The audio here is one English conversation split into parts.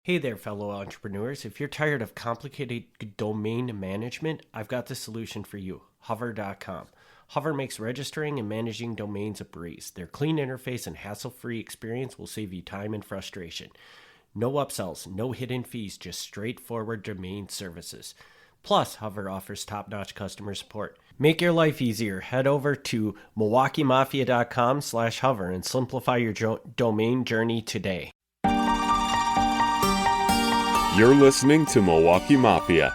Hey there, fellow entrepreneurs. If you're tired of complicated domain management, I've got the solution for you, hover.com. Hover makes registering and managing domains a breeze. Their clean interface and hassle-free experience will save you time and frustration. No upsells, no hidden fees, just straightforward domain services. Plus, Hover offers top-notch customer support. Make your life easier. Head over to MilwaukeeMafia.com/hover and simplify your domain journey today. You're listening to Milwaukee Mafia,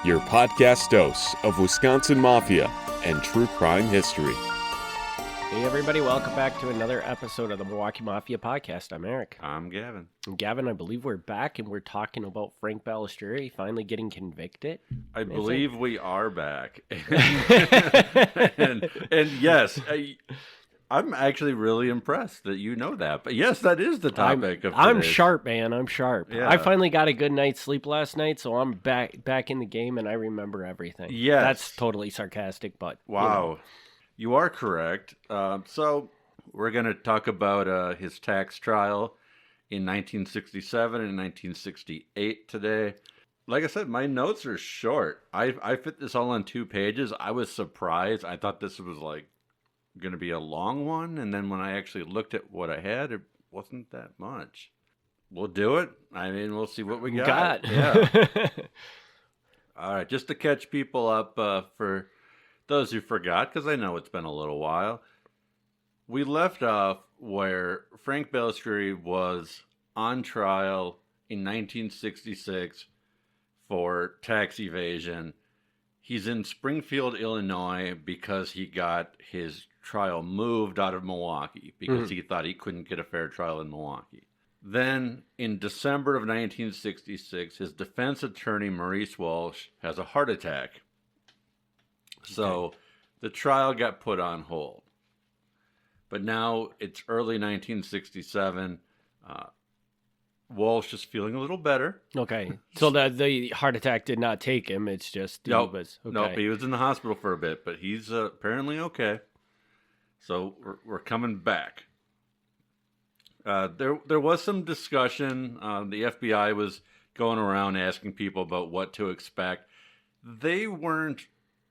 your podcast dose of Wisconsin Mafia and true crime history. Hey everybody, welcome back to another episode of the Milwaukee Mafia podcast. I'm Eric. I'm Gavin. And Gavin, I believe we're back and we're talking about Frank Balistreri finally getting convicted. I believe we are back. and yes, I'm actually really impressed that you know that. But yes, that is the topic of today. I'm sharp, man. I'm sharp. Yeah. I finally got a good night's sleep last night, so I'm back in the game and I remember everything. Yes. That's totally sarcastic, but wow. You are correct. So we're going to talk about his tax trial in 1967 and 1968 today. Like I said, my notes are short. I fit this all on 2 pages. I was surprised. I thought this was like going to be a long one. And then when I actually looked at what I had, it wasn't that much. We'll do it. I mean, we'll see what we got. Yeah. All right. Just to catch people up for those who forgot, because I know it's been a little while, we left off where Frank Balistreri was on trial in 1966 for tax evasion. He's in Springfield, Illinois, because he got his trial moved out of Milwaukee because he thought he couldn't get a fair trial in Milwaukee. Then, in December of 1966, his defense attorney, Maurice Walsh, has a heart attack. So the trial got put on hold. But now it's early 1967. Walsh is feeling a little better. Okay. So the heart attack did not take him. It's just Nope, he was in the hospital for a bit, but he's apparently okay. So we're coming back. There was some discussion. The FBI was going around asking people about what to expect. They weren't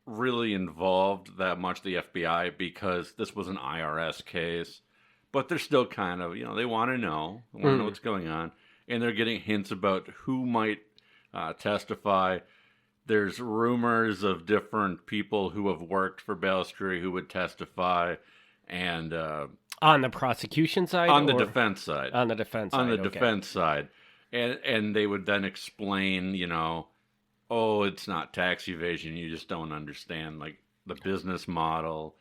really involved that much, the FBI, because this was an IRS case, but they're still kind of, they want to know what's going on, and they're getting hints about who might testify. There's rumors of different people who have worked for Balistreri who would testify, and on the prosecution side, on the defense side, on the defense side, defense side, and they would then explain, oh, it's not tax evasion. You just don't understand, like, the business model.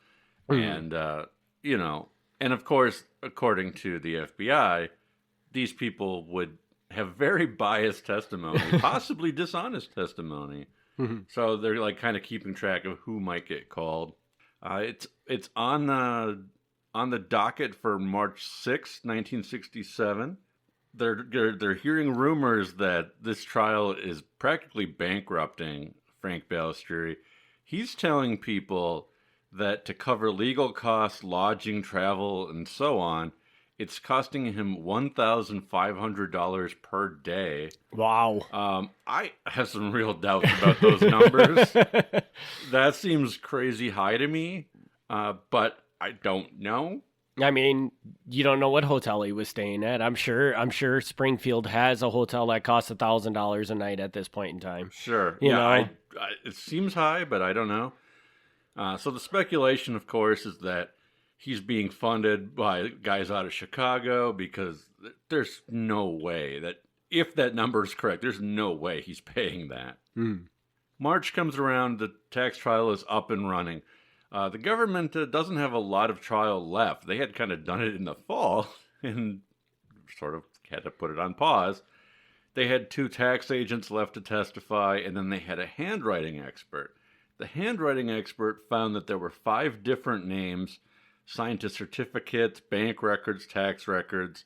And, and of course, according to the FBI, these people would have very biased testimony, possibly dishonest testimony. So they're, like, kind of keeping track of who might get called. It's on the docket for March 6th, 1967. They're hearing rumors that this trial is practically bankrupting Frank Balistreri. He's telling people that to cover legal costs, lodging, travel, and so on, it's costing him $1,500 per day. Wow. I have some real doubts about those numbers. That seems crazy high to me, but I don't know. I mean, you don't know what hotel he was staying at. I'm sure Springfield has a hotel that costs $1,000 a night at this point in time. Sure. You know? It seems high, but I don't know. So the speculation, of course, is that he's being funded by guys out of Chicago, because there's no way that, if that number is correct, there's no way he's paying that. March comes around, the tax trial is up and running. The government doesn't have a lot of trial left. They had kind of done it in the fall and sort of had to put it on pause. They had 2 tax agents left to testify, and then they had a handwriting expert. The handwriting expert found that there were 5 different names signed to certificates, bank records, tax records,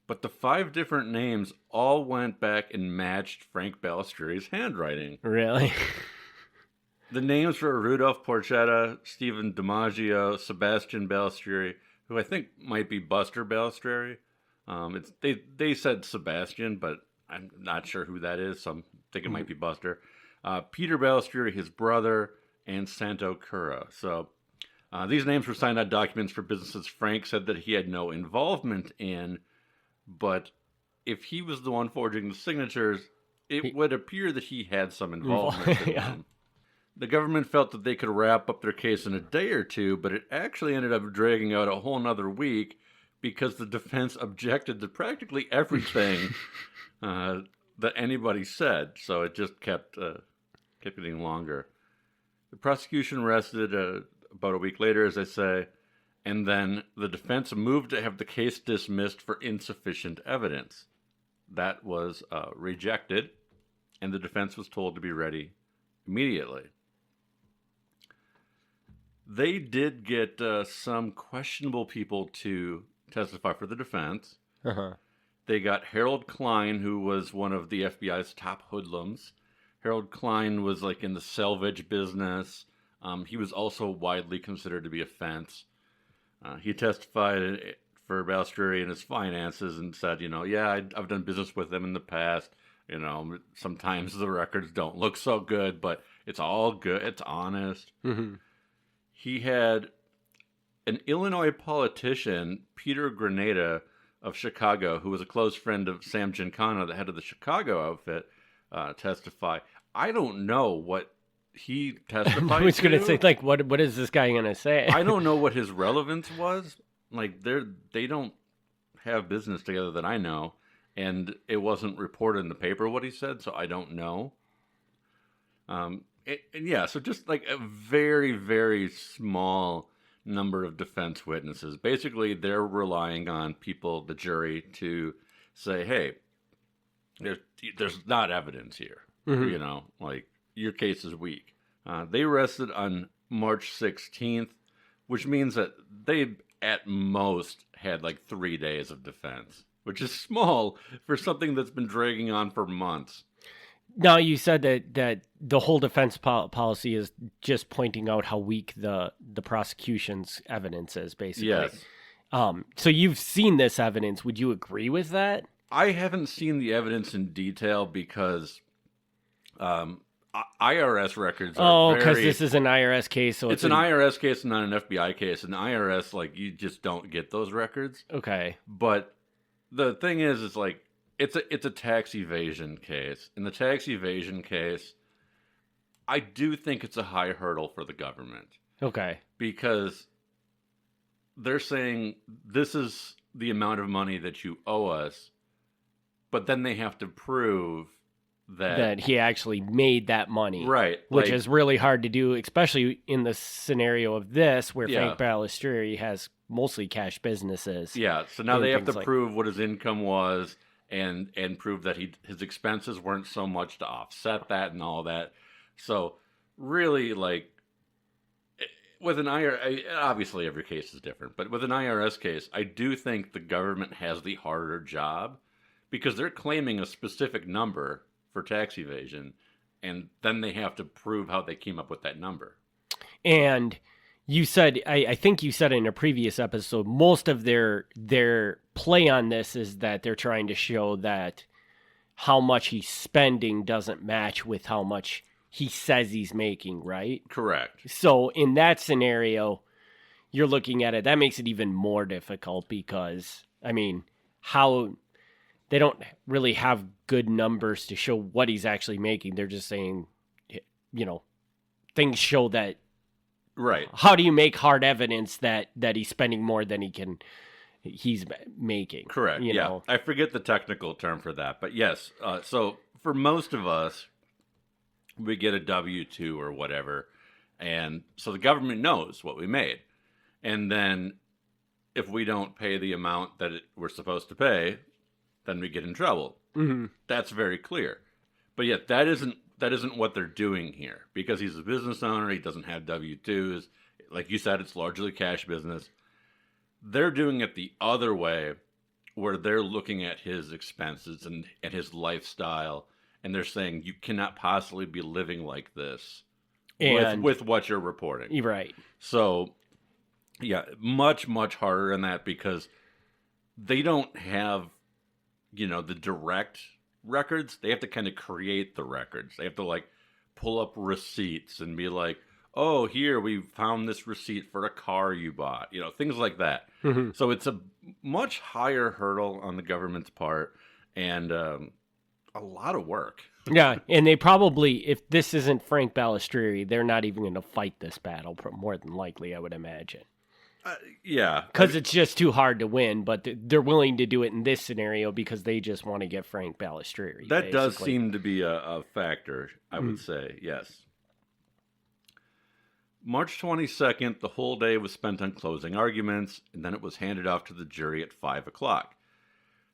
but the 5 different names all went back and matched Frank Balistreri's handwriting. Really? The names were Rudolph Porchetta, Stephen DiMaggio, Sebastian Balistreri, who I think might be Buster Balistreri. They said Sebastian, but I'm not sure who that is, so I'm thinking it might be Buster. Peter Balistreri, his brother, and Santo Cura. So these names were signed on documents for businesses Frank said that he had no involvement in, but if he was the one forging the signatures, it would appear that he had some involvement in them. The government felt that they could wrap up their case in a day or two, but it actually ended up dragging out a whole nother week because the defense objected to practically everything that anybody said. So it just kept getting longer. The prosecution rested about a week later, as I say, and then the defense moved to have the case dismissed for insufficient evidence. That was rejected, and the defense was told to be ready immediately. They did get some questionable people to testify for the defense. Uh-huh. They got Harold Klein, who was one of the FBI's top hoodlums. Harold Klein was like in the salvage business. He was also widely considered to be a fence. He testified for Balistreri and his finances and said, I've done business with them in the past. Sometimes the records don't look so good, but it's all good. It's honest. Mm-hmm. He had an Illinois politician, Peter Granada of Chicago, who was a close friend of Sam Giancana, the head of the Chicago outfit, testify. I don't know what he testified I was going to to. say, like, what is this guy going to say? I don't know what his relevance was. Like, they don't have business together that I know, and it wasn't reported in the paper what he said, so I don't know. So just like a very, very small number of defense witnesses. Basically, they're relying on people, the jury, to say, hey, there's not evidence here. Mm-hmm. Your case is weak. They rested on March 16th, which means that they at most had like 3 days of defense, which is small for something that's been dragging on for months. Now, you said that the whole defense policy is just pointing out how weak the prosecution's evidence is, basically. Yes. So you've seen this evidence. Would you agree with that? I haven't seen the evidence in detail because IRS records are because this is an IRS case. So it's an IRS case and not an FBI case. And IRS, you just don't get those records. Okay. But the thing is it's a tax evasion case. In the tax evasion case, I do think it's a high hurdle for the government. Okay. Because they're saying this is the amount of money that you owe us, but then they have to prove that he actually made that money. Right. Which is really hard to do, especially in the scenario of this, where Frank Balistreri has mostly cash businesses. Yeah, so now they have to like prove what his income was and prove that his expenses weren't so much to offset that and all that. So really, with an IRS, obviously every case is different, but with an IRS case, I do think the government has the harder job because they're claiming a specific number for tax evasion, and then they have to prove how they came up with that number. And you said, I think you said in a previous episode, most of their play on this is that they're trying to show that how much he's spending doesn't match with how much he says he's making, right? Correct. So in that scenario, you're looking at it, that makes it even more difficult because, how they don't really have good numbers to show what he's actually making. They're just saying, things show that. Right. How do you make hard evidence that he's spending more than he's making? Correct. Know? I forget the technical term for that, but yes. So for most of us, we get a W-2 or whatever, and so the government knows what we made. And then if we don't pay the amount that we're supposed to pay, then we get in trouble. Mm-hmm. That's very clear. But yet that isn't what they're doing here because he's a business owner. He doesn't have W-2s. Like you said, it's largely cash business. They're doing it the other way where they're looking at his expenses and his lifestyle, and they're saying you cannot possibly be living like this with what you're reporting. Right. So, much, much harder in that because they don't have, the direct records, they have to kind of create the records. They have to like pull up receipts and be like, oh, here we found this receipt for a car you bought, things like that. Mm-hmm. So it's a much higher hurdle on the government's part and a lot of work. Yeah, and they probably, if this isn't Frank Balistreri, they're not even going to fight this battle, more than likely, I would imagine. Yeah. Because it's just too hard to win, but they're willing to do it in this scenario because they just want to get Frank Balistreri. That basically. does seem to be a factor, I would say, yes. March 22nd, the whole day was spent on closing arguments, and then it was handed off to the jury at 5 o'clock.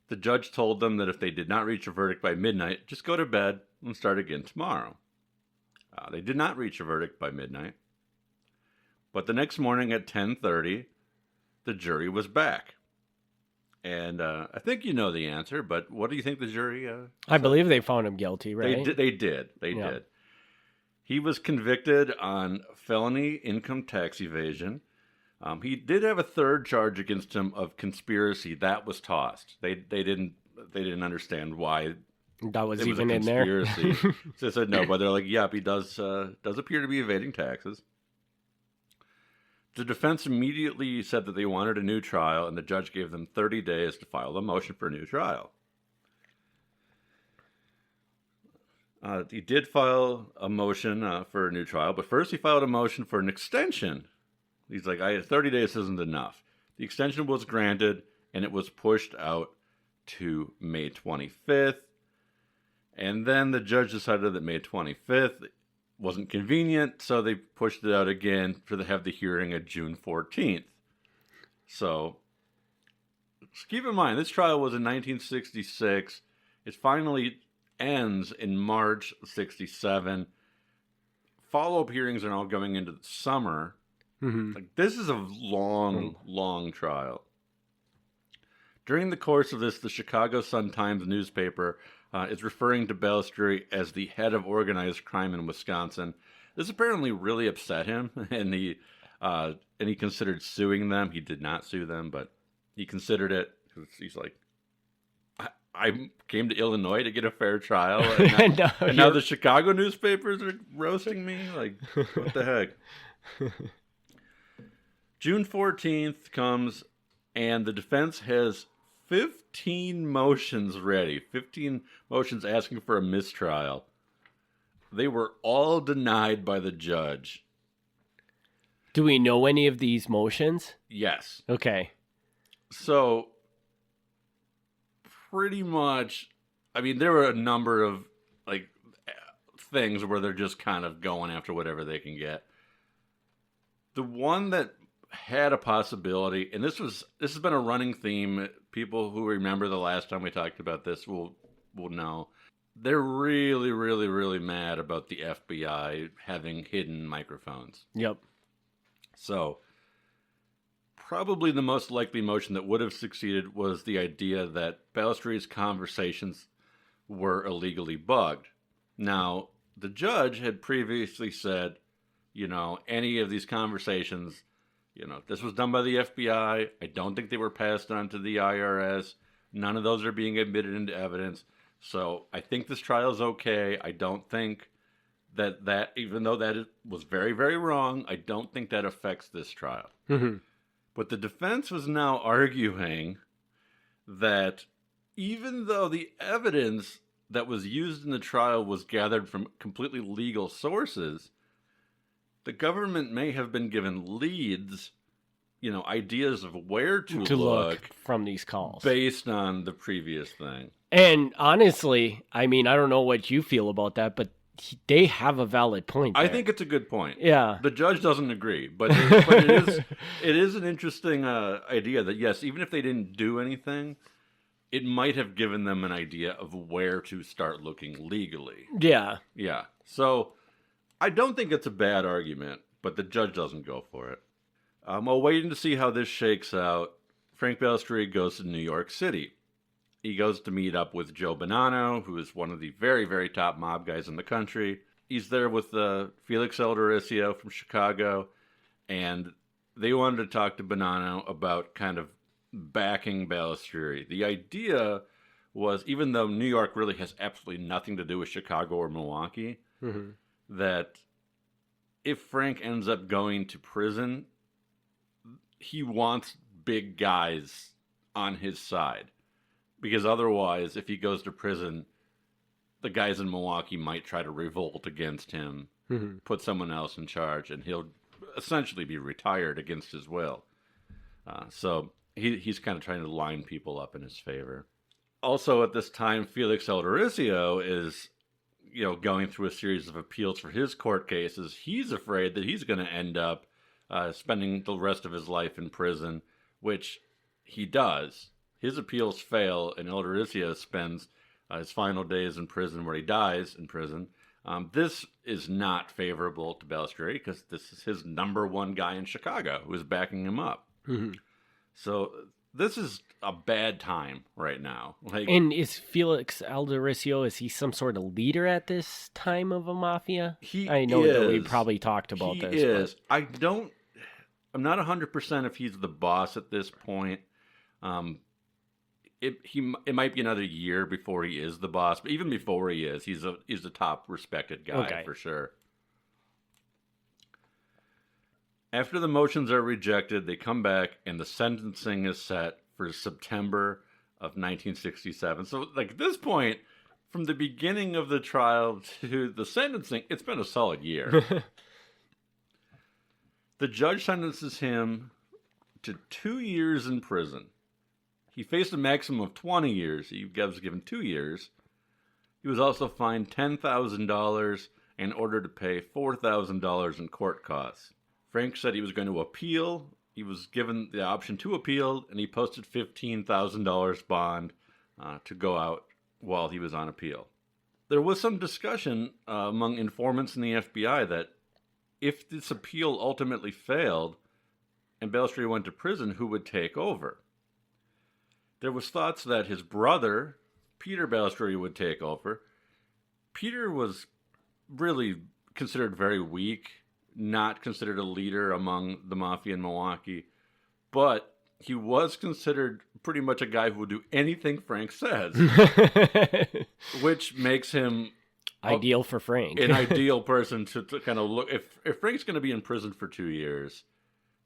The judge told them that if they did not reach a verdict by midnight, just go to bed and start again tomorrow. They did not reach a verdict by midnight. But the next morning at 10:30, the jury was back. And I think you know the answer, but what do you think the jury I believe they found him guilty, right? They did. They did. He was convicted on felony income tax evasion. He did have a third charge against him of conspiracy. That was tossed. They didn't understand why that was it even was a in there. conspiracy. So they said no, but they're like, yep, he does appear to be evading taxes. The defense immediately said that they wanted a new trial, and the judge gave them 30 days to file a motion for a new trial. He did file a motion for a new trial, but first he filed a motion for an extension. He's like, 30 days isn't enough. The extension was granted, and it was pushed out to May 25th. And then the judge decided that May 25th wasn't convenient, so they pushed it out again to have the hearing at June 14th. So, just keep in mind, this trial was in 1966. It finally ends in March 67. Follow-up hearings are now going into the summer. Mm-hmm. Like, this is a long trial. During the course of this, the Chicago Sun-Times newspaper is referring to Balistreri as the head of organized crime in Wisconsin. This apparently really upset him, and he considered suing them. He did not sue them, but he considered it. He's like, I came to Illinois to get a fair trial, and now the Chicago newspapers are roasting me? Like, what the heck? June 14th comes, and the defense has 15 motions ready. 15 motions asking for a mistrial. They were all denied by the judge. Do we know any of these motions? Yes. Okay. So, pretty much, I mean, there were a number of, like, things where they're just kind of going after whatever they can get. The one that had a possibility, and this has been a running theme. People who remember the last time we talked about this will know. They're really, really, really mad about the FBI having hidden microphones. Yep. So, probably the most likely motion that would have succeeded was the idea that Balistreri's conversations were illegally bugged. Now, the judge had previously said, any of these conversations, this was done by the FBI. I don't think they were passed on to the IRS. None of those are being admitted into evidence. So I think this trial is okay. I don't think that even though that was very, very wrong, I don't think that affects this trial. Mm-hmm. But the defense was now arguing that even though the evidence that was used in the trial was gathered from completely legal sources, the government may have been given leads, ideas of where to look from these calls based on the previous thing. And honestly, I mean, I don't know what you feel about that, but they have a valid point there. I think it's a good point. Yeah. The judge doesn't agree, but it is an interesting idea that, yes, even if they didn't do anything, it might have given them an idea of where to start looking legally. Yeah. Yeah. So I don't think it's a bad argument, but the judge doesn't go for it. While waiting to see how this shakes out, Frank Balistreri goes to New York City. He goes to meet up with Joe Bonanno, who is one of the very, very top mob guys in the country. He's there with Felix Eldoricio from Chicago, and they wanted to talk to Bonanno about kind of backing Balistreri. The idea was, even though New York really has absolutely nothing to do with Chicago or Milwaukee, that if Frank ends up going to prison, he wants big guys on his side. Because otherwise, if he goes to prison, the guys in Milwaukee might try to revolt against him, put someone else in charge, and he'll essentially be retired against his will. So he's kind of trying to line people up in his favor. Also, at this time, Felix Aldericio is, going through a series of appeals for his court cases. He's afraid that he's going to end up spending the rest of his life in prison, which he does. His appeals fail, and Aldericio spends his final days in prison, where he dies in prison. This is not favorable to Balistreri because this is his number one guy in Chicago who is backing him up. So this is a bad time right now. And is Felix Aldericio, is he some sort of leader at this time of a mafia? I know that we probably talked about this. He is. I'm not 100% if he's the boss at this point. It might be another year before he is the boss, but even before he is, he's a top respected guy for sure. After the motions are rejected, they come back and the sentencing is set for September of 1967. So, at this point, from the beginning of the trial to the sentencing, it's been a solid year. The judge sentences him to 2 years in prison. He faced a maximum of 20 years. He was given 2 years. He was also fined $10,000 and ordered to pay $4,000 in court costs. Frank said he was going to appeal. He was given the option to appeal, and he posted $15,000 bond to go out while he was on appeal. There was some discussion among informants in the FBI that if this appeal ultimately failed and Balistreri went to prison, who would take over? There was thoughts that his brother, Peter Balistreri, would take over. Peter was really considered very weak, not considered a leader among the mafia in Milwaukee, but he was considered pretty much a guy who would do anything Frank says, which makes him ideal for Frank. An ideal person to kind of look. If Frank's going to be in prison for 2 years,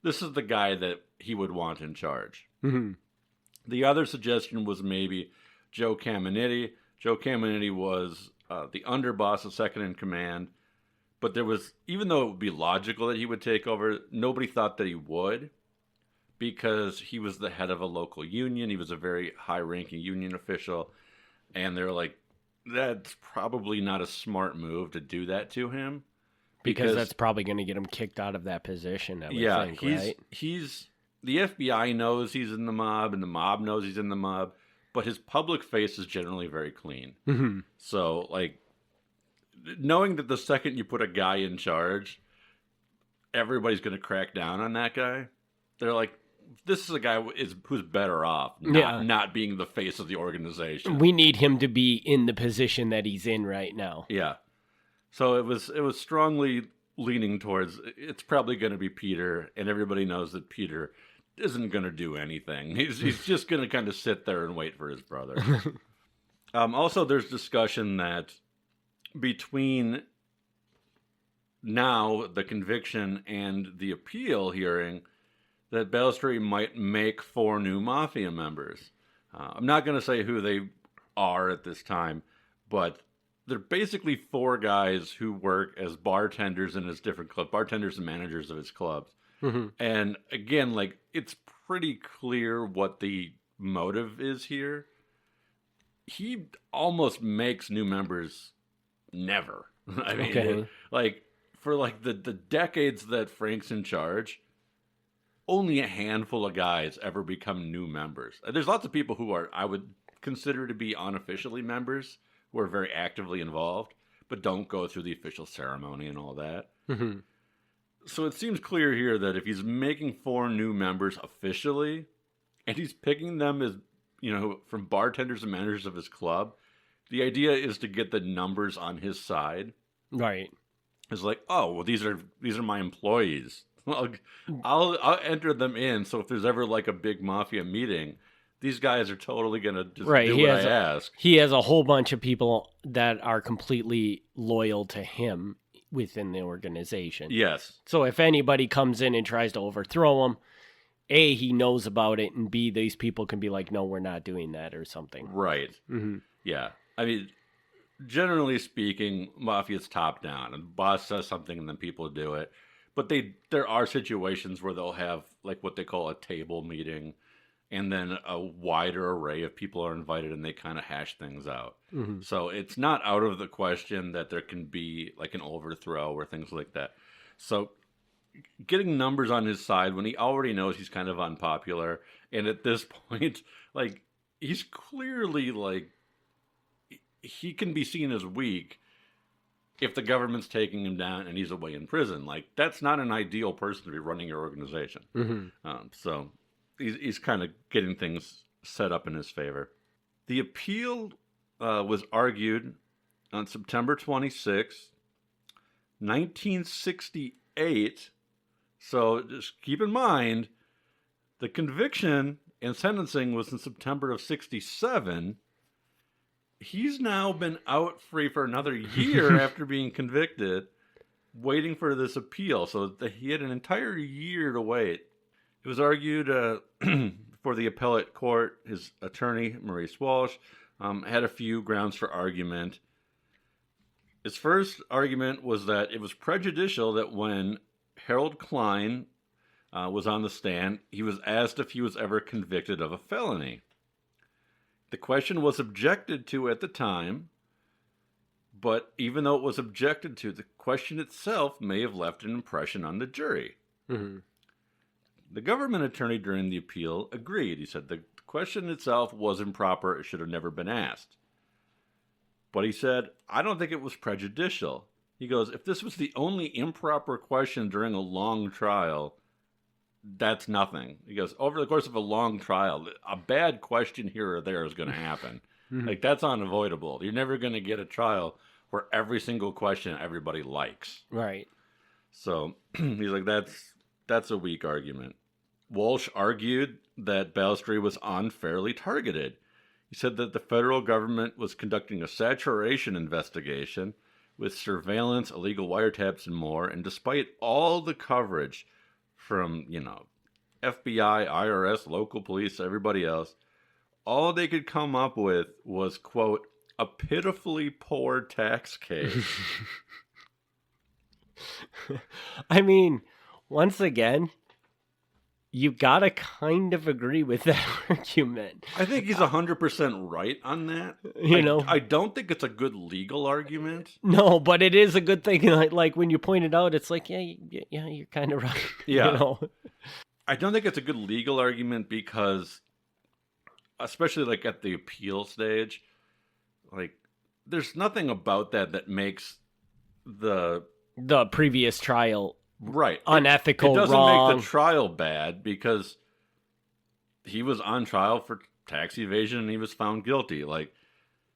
this is the guy that he would want in charge. The other suggestion was maybe Joe Caminetti. Joe Caminetti was the underboss, the second in command. But there was, even though it would be logical that he would take over, nobody thought that he would because he was the head of a local union. He was a very high-ranking union official. And they're like, that's probably not a smart move to do that to him. Because that's probably going to get him kicked out of that position, I would think, right? The FBI knows he's in the mob, and the mob knows he's in the mob, but his public face is generally very clean. So, knowing that the second you put a guy in charge, everybody's going to crack down on that guy, they're like, this is a guy who's better off not being the face of the organization. We need him to be in the position that he's in right now. Yeah. So it was strongly leaning towards it's probably going to be Peter, and everybody knows that Peter isn't going to do anything. He's just going to kind of sit there and wait for his brother. Also, there's discussion that between now, the conviction, and the appeal hearing, that Balistreri might make 4 new mafia members. I'm not going to say who they are at this time, but they're basically 4 guys who work as bartenders in his different clubs, bartenders and managers of his clubs. And again, it's pretty clear what the motive is here. He almost makes new members never. I mean, for the decades that Frank's in charge, only a handful of guys ever become new members. There's lots of people who I would consider to be unofficially members, who are very actively involved, but don't go through the official ceremony and all that. So it seems clear here that if he's making 4 new members officially, and he's picking them as, from bartenders and managers of his club, the idea is to get the numbers on his side. Right. It's like, oh, well, these are my employees. I'll enter them in, so if there's ever a big mafia meeting, these guys are totally going to just Right, do he what has I ask. He has a whole bunch of people that are completely loyal to him within the organization. Yes. So if anybody comes in and tries to overthrow him, A, he knows about it, and B, these people can be like, no, we're not doing that or something. Right. Mm-hmm. Yeah. I mean, generally speaking, Mafia's top down. And the boss says something and then people do it. But there are situations where they'll have like what they call a table meeting, and then a wider array of people are invited and they kind of hash things out. Mm-hmm. So it's not out of the question that there can be like an overthrow or things like that. So getting numbers on his side when he already knows he's kind of unpopular, and at this point, like, he's clearly like, he can be seen as weak if the government's taking him down and he's away in prison. Like, that's not an ideal person to be running your organization. Mm-hmm. So he's kind of getting things set up in his favor. The appeal was argued on September 26, 1968. So just keep in mind, the conviction and sentencing was in September of 67. He's now been out free for another year after being convicted, waiting for this appeal. So he had an entire year to wait. It was argued for the appellate court. His attorney, Maurice Walsh, had a few grounds for argument. His first argument was that it was prejudicial that when Harold Klein was on the stand, he was asked if he was ever convicted of a felony. The question was objected to at the time, but even though it was objected to, the question itself may have left an impression on the jury. Mm-hmm. The government attorney during the appeal agreed. He said the question itself was improper. It should have never been asked. But he said, I don't think it was prejudicial. He goes, if this was the only improper question during a long trial, that's nothing. He goes, over the course of a long trial, a bad question here or there is going to happen. Mm-hmm. Like, that's unavoidable. You're never going to get a trial where every single question everybody likes. Right. So he's like, that's a weak argument. Walsh argued that Balistreri was unfairly targeted. He said that the federal government was conducting a saturation investigation with surveillance, illegal wiretaps, and more, and despite all the coverage from, FBI, IRS, local police, everybody else, all they could come up with was, quote, a pitifully poor tax case. I mean, once again, you gotta kind of agree with that argument. I think he's 100% right on that. I don't think it's a good legal argument. No, but it is a good thing. Like when you point it out, it's like, yeah, you're kind of right. Yeah. I don't think it's a good legal argument because, especially like at the appeal stage, like there's nothing about that makes the previous trial right unethical. It doesn't wrong. make the trial bad because he was on trial for tax evasion and he was found guilty. Like,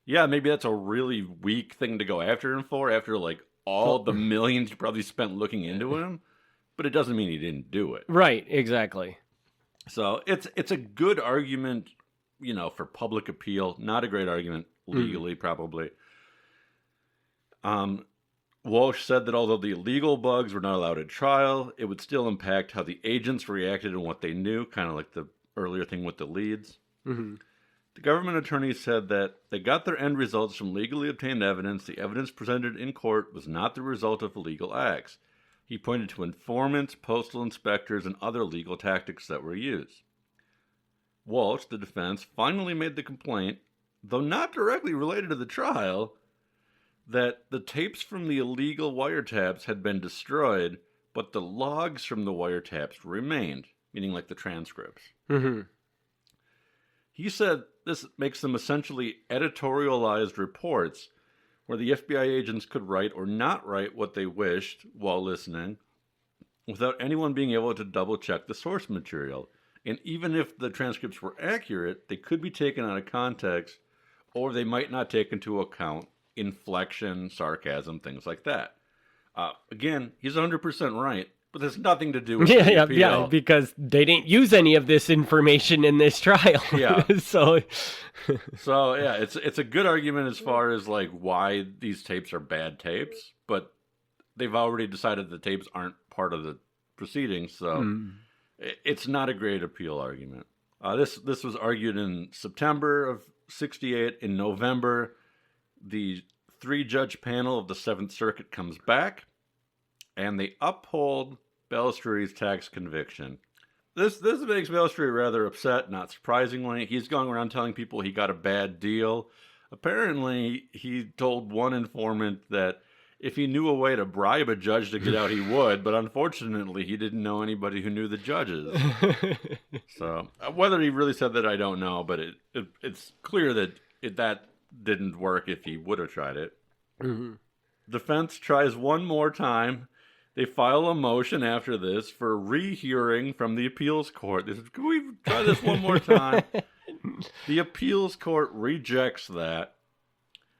yeah, maybe that's a really weak thing to go after him for after like all the millions you probably spent looking into him, but it doesn't mean he didn't do it. Right, exactly. So it's a good argument, for public appeal. Not a great argument legally, probably. Walsh said that although the illegal bugs were not allowed at trial, it would still impact how the agents reacted and what they knew, kind of like the earlier thing with the leads. Mm-hmm. The government attorney said that they got their end results from legally obtained evidence. The evidence presented in court was not the result of illegal acts. He pointed to informants, postal inspectors, and other legal tactics that were used. Walsh, the defense, finally made the complaint, though not directly related to the trial, that the tapes from the illegal wiretaps had been destroyed, but the logs from the wiretaps remained, meaning like the transcripts. Mm-hmm. He said this makes them essentially editorialized reports where the FBI agents could write or not write what they wished while listening without anyone being able to double-check the source material. And even if the transcripts were accurate, they could be taken out of context, or they might not take into account inflection, sarcasm, things like that. Again, he's 100% right. But there's nothing to do with the appeal. Yeah, because they didn't use any of this information in this trial. Yeah. So yeah, it's a good argument as far as like why these tapes are bad tapes, but they've already decided the tapes aren't part of the proceedings, so it's not a great appeal argument. This was argued in September of 1968. In November, the 3-judge panel of the Seventh Circuit comes back, and they uphold Balistreri's tax conviction. This makes Balistreri rather upset, not surprisingly. He's going around telling people he got a bad deal. Apparently, he told one informant that if he knew a way to bribe a judge to get out, he would, but unfortunately, he didn't know anybody who knew the judges. So, whether he really said that, I don't know, but it's clear that that didn't work if he would have tried it. Mm-hmm. Defense tries one more time. They file a motion after this for rehearing from the appeals court. They said, can we try this one more time? The appeals court rejects that,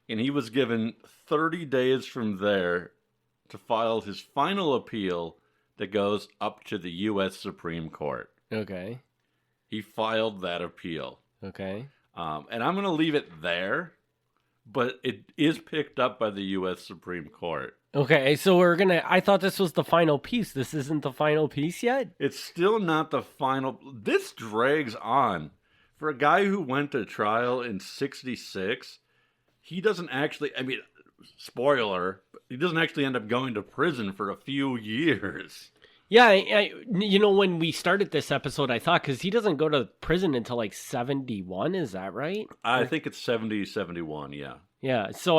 and he was given 30 days from there to file his final appeal that goes up to the U.S. Supreme Court. Okay. He filed that appeal. Okay. And I'm going to leave it there, but it is picked up by the U.S. Supreme Court. Okay, so I thought this was the final piece. This isn't the final piece yet? It's still not the final. This drags on. For a guy who went to trial in 1966, he doesn't actually, spoiler, he doesn't actually end up going to prison for a few years. Yeah, when we started this episode, I thought, because he doesn't go to prison until like 71, is that right? I think it's 70, 71, yeah. Yeah, so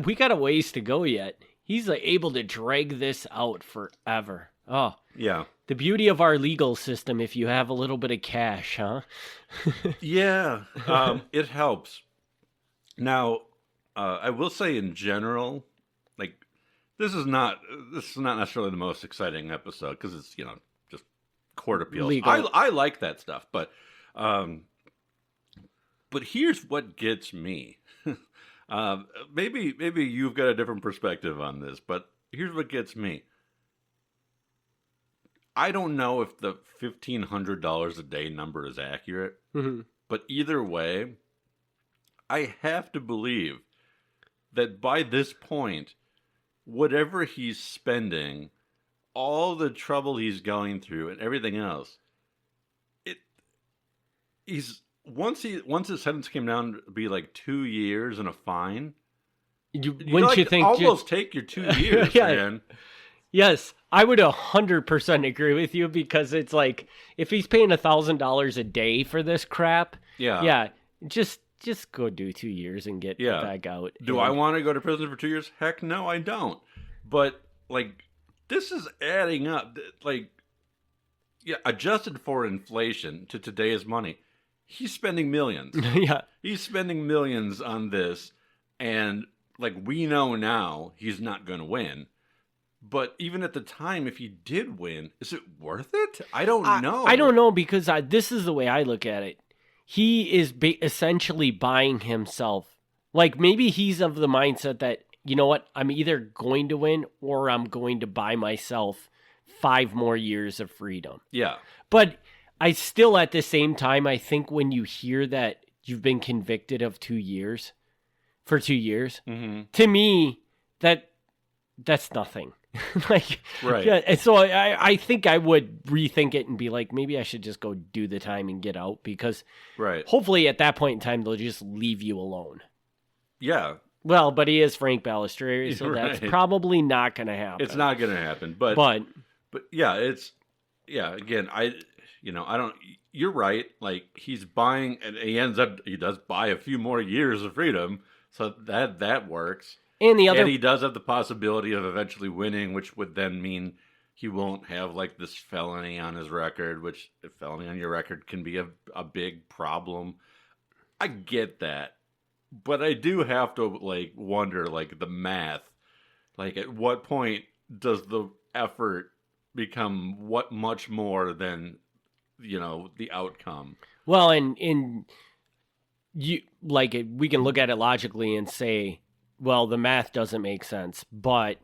we got a ways to go yet. He's able to drag this out forever. Oh, yeah. The beauty of our legal system, if you have a little bit of cash, huh? Yeah, it helps. Now, I will say in general, this is not necessarily the most exciting episode because it's just court appeals. Legal. I like that stuff, but here's what gets me. Maybe you've got a different perspective on this, but here's what gets me. I don't know if the $1,500 a day number is accurate, but either way, I have to believe that by this point, whatever he's spending, all the trouble he's going through and everything else, once his sentence came down to be 2 years and a fine, Wouldn't you think almost take your 2 years, yeah. man. Yes, I would 100% agree with you because it's if he's paying $1,000 a day for this crap, just go do 2 years and get back out. Do I want to go to prison for 2 years? Heck no, I don't. But this is adding up. Adjusted for inflation to today's money, he's spending millions. Yeah, he's spending millions on this, and we know now he's not going to win. But even at the time, if he did win, is it worth it? I don't know. I don't know because this is the way I look at it. He is essentially buying himself. Maybe he's of the mindset that, you know what, I'm either going to win or I'm going to buy myself 5 more years of freedom. Yeah. But I still, at the same time, I think when you hear that you've been convicted of 2 years, for 2 years, to me, that's nothing. Right. Yeah, and so I think I would rethink it and be maybe I should just go do the time and get out because hopefully at that point in time, they'll just leave you alone. Yeah. Well, but he is Frank Balistreri, so that's probably not going to happen. It's not going to happen, but yeah, again, I don't, you're right. He's buying, and he does buy a few more years of freedom. So that works. And he does have the possibility of eventually winning, which would then mean he won't have this felony on his record, which a felony on your record can be a big problem. I get that. But I do have to wonder the math. At what point does the effort become much more than the outcome? Well, and you we can look at it logically and say, well, the math doesn't make sense, but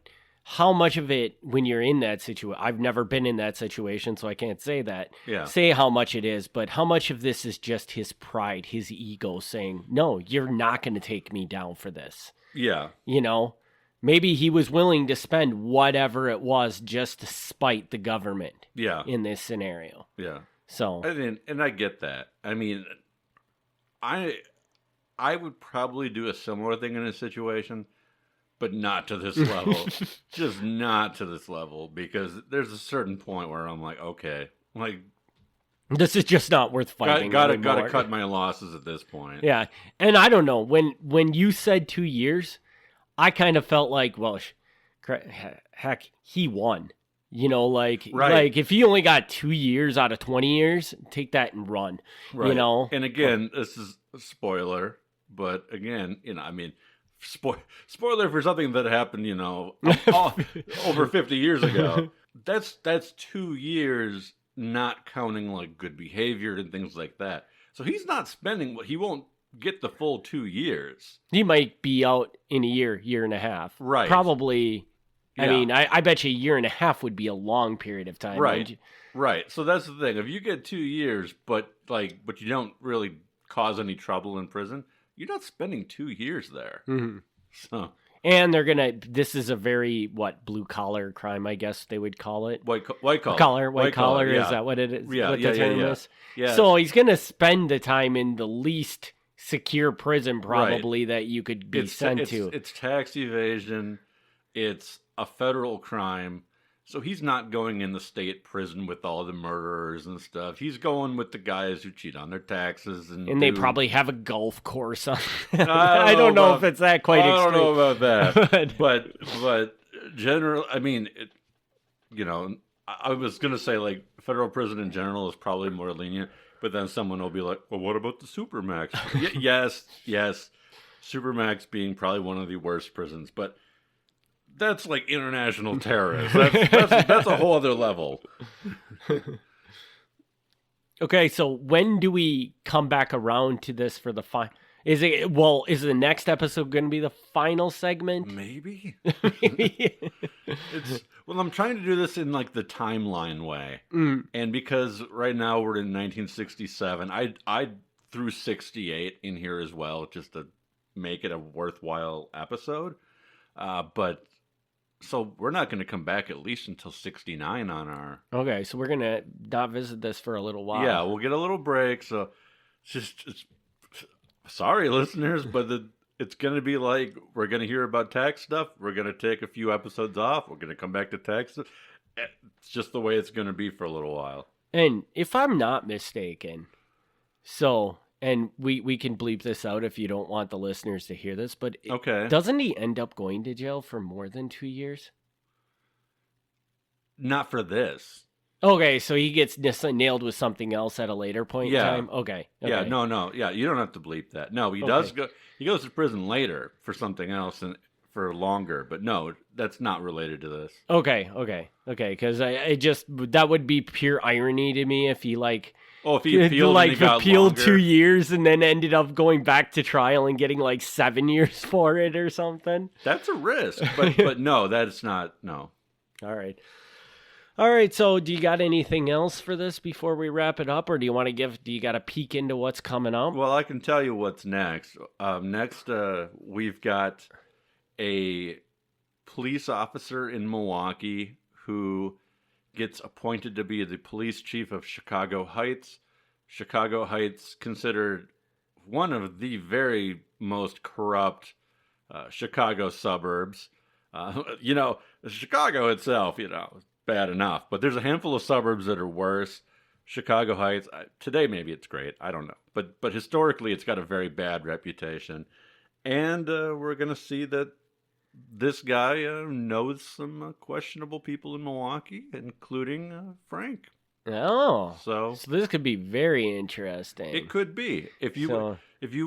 how much of it, when you're in that situation, I've never been in that situation, so I can't say that. Yeah. Say how much it is, but how much of this is just his pride, his ego saying, no, you're not going to take me down for this. Yeah. You know, maybe he was willing to spend whatever it was just to spite the government. Yeah. In this scenario. Yeah. So. And I get that. I mean, I would probably do a similar thing in a situation, but not to this level. Just not to this level, because there's a certain point where I'm like, okay, like this is just not worth fighting. Gotta cut my losses at this point. Yeah, and I don't know, when you said 2 years, I kind of felt like, well, heck, he won. You know, like if he only got 2 years out of 20 years, take that and run. Right. You know, and again, this is a spoiler, but again, you know, I mean. Spoiler for something that happened, you know, over 50 years ago. That's 2 years, not counting like good behavior and things like that. So he's not spending he won't get the full 2 years. He might be out in a year and a half. Right. Probably. Yeah. I mean, I bet you a year and a half would be a long period of time. Right. Right. So that's the thing. If you get 2 years, but you don't really cause any trouble in prison, you're not spending 2 years there. Mm-hmm. So, and this is a very, blue collar crime, I guess they would call it. White collar. White collar, yeah. Is that what it is? Yeah, what the term is? Yeah. So he's going to spend the time in the least secure prison probably that you could be sent to. It's tax evasion. It's a federal crime. So he's not going in the state prison with all the murderers and stuff. He's going with the guys who cheat on their taxes. And they probably have a golf course on. I don't know if it's that quite extreme. I don't know about that. but general, I mean, you know, I was going to say like federal prison in general is probably more lenient. But then someone will be like, well, what about the Supermax? Yes. Supermax being probably one of the worst prisons. But that's like international terrorists. That's a whole other level. Okay, so when do we come back around to this for the final? Is the next episode going to be the final segment? Maybe. I'm trying to do this in like the timeline way. And because right now we're in 1967, I threw 68 in here as well just to make it a worthwhile episode. But so we're not going to come back at least until 69 on our... Okay, so we're going to not visit this for a little while. Yeah, we'll get a little break. So it's sorry, listeners, but it's going to be like we're going to hear about tax stuff. We're going to take a few episodes off. We're going to come back to tax stuff. It's just the way it's going to be for a little while. And if I'm not mistaken, and we can bleep this out if you don't want the listeners to hear this, but okay. Doesn't he end up going to jail for more than 2 years? Not for this. Okay, so he gets nailed with something else at a later point in time? Okay. Yeah, no. Yeah, you don't have to bleep that. No, he does go. He goes to prison later for something else and for longer, but no, that's not related to this. Okay, because that would be pure irony to me if he if he appealed 2 years and then ended up going back to trial and getting 7 years for it or something. That's a risk, but no, that's not. No. All right. So, do you got anything else for this before we wrap it up, or do you got a peek into what's coming up? Well, I can tell you what's next. Next, we've got a police officer in Milwaukee who gets appointed to be the police chief of Chicago Heights. Chicago Heights, considered one of the very most corrupt Chicago suburbs. Chicago itself, is bad enough, but there's a handful of suburbs that are worse. Chicago Heights, today maybe it's great, I don't know. But historically, it's got a very bad reputation. And we're going to see that this guy knows some questionable people in Milwaukee, including Frank. Oh, so this could be very interesting. It could be. If you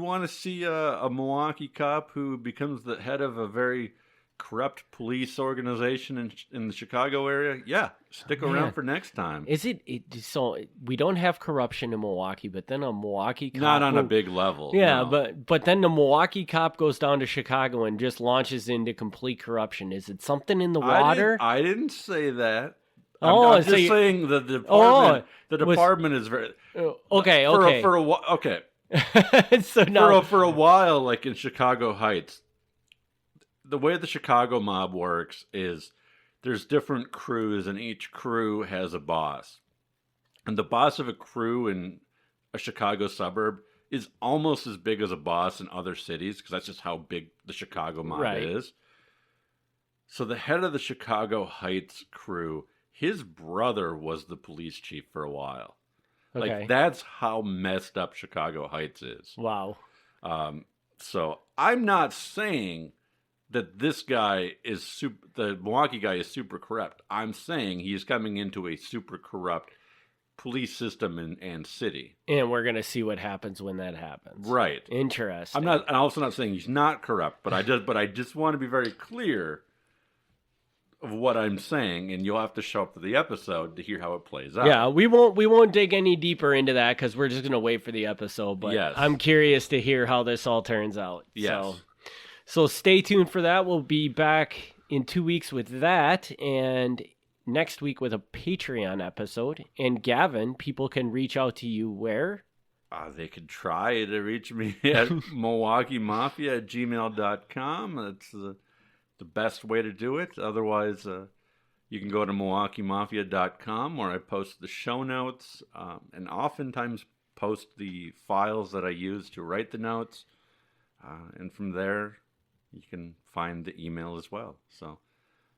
want to see a Milwaukee cop who becomes the head of a very corrupt police organization in the Chicago area, yeah, stick around for next time. Is it so? We don't have corruption in Milwaukee, but then a Milwaukee cop Not on a big level. Yeah, no. but then the Milwaukee cop goes down to Chicago and just launches into complete corruption. Is it something in the water? I didn't say that. Oh, I'm so just saying the department. The department is very okay. Okay. So now For a while, like in Chicago Heights, the way the Chicago mob works is there's different crews, and each crew has a boss. And the boss of a crew in a Chicago suburb is almost as big as a boss in other cities, because that's just how big the Chicago mob is. So the head of the Chicago Heights crew, his brother was the police chief for a while. Okay. Like, that's how messed up Chicago Heights is. Wow. So I'm not saying that this guy is the Milwaukee guy is super corrupt. I'm saying he's coming into a super corrupt police system and city. And we're gonna see what happens when that happens. Right. Interesting. I'm also not saying he's not corrupt, but I just want to be very clear of what I'm saying, and you'll have to show up to the episode to hear how it plays out. Yeah, we won't dig any deeper into that because we're just gonna wait for the episode. But yes. I'm curious to hear how this all turns out. Yes. So stay tuned for that. We'll be back in 2 weeks with that, and next week with a Patreon episode. And Gavin, people can reach out to you where? They could try to reach me at MilwaukeeMafia@gmail.com. That's the best way to do it. Otherwise, you can go to MilwaukeeMafia.com, where I post the show notes and oftentimes post the files that I use to write the notes. And from there, you can find the email as well. So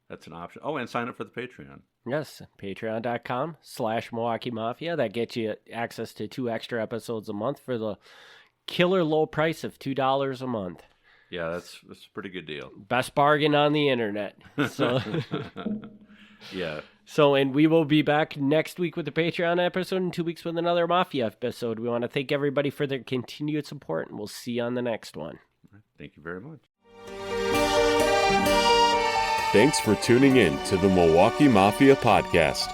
that's an option. Oh, and sign up for the Patreon. Yes, patreon.com/Milwaukee Mafia. That gets you access to 2 extra episodes a month for the killer low price of $2 a month. Yeah, that's a pretty good deal. Best bargain on the internet. So, yeah. So, and we will be back next week with the Patreon episode, and 2 weeks with another Mafia episode. We want to thank everybody for their continued support, and we'll see you on the next one. Thank you very much. Thanks for tuning in to the Milwaukee Mafia Podcast.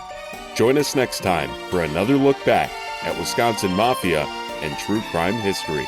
Join us next time for another look back at Wisconsin Mafia and true crime history.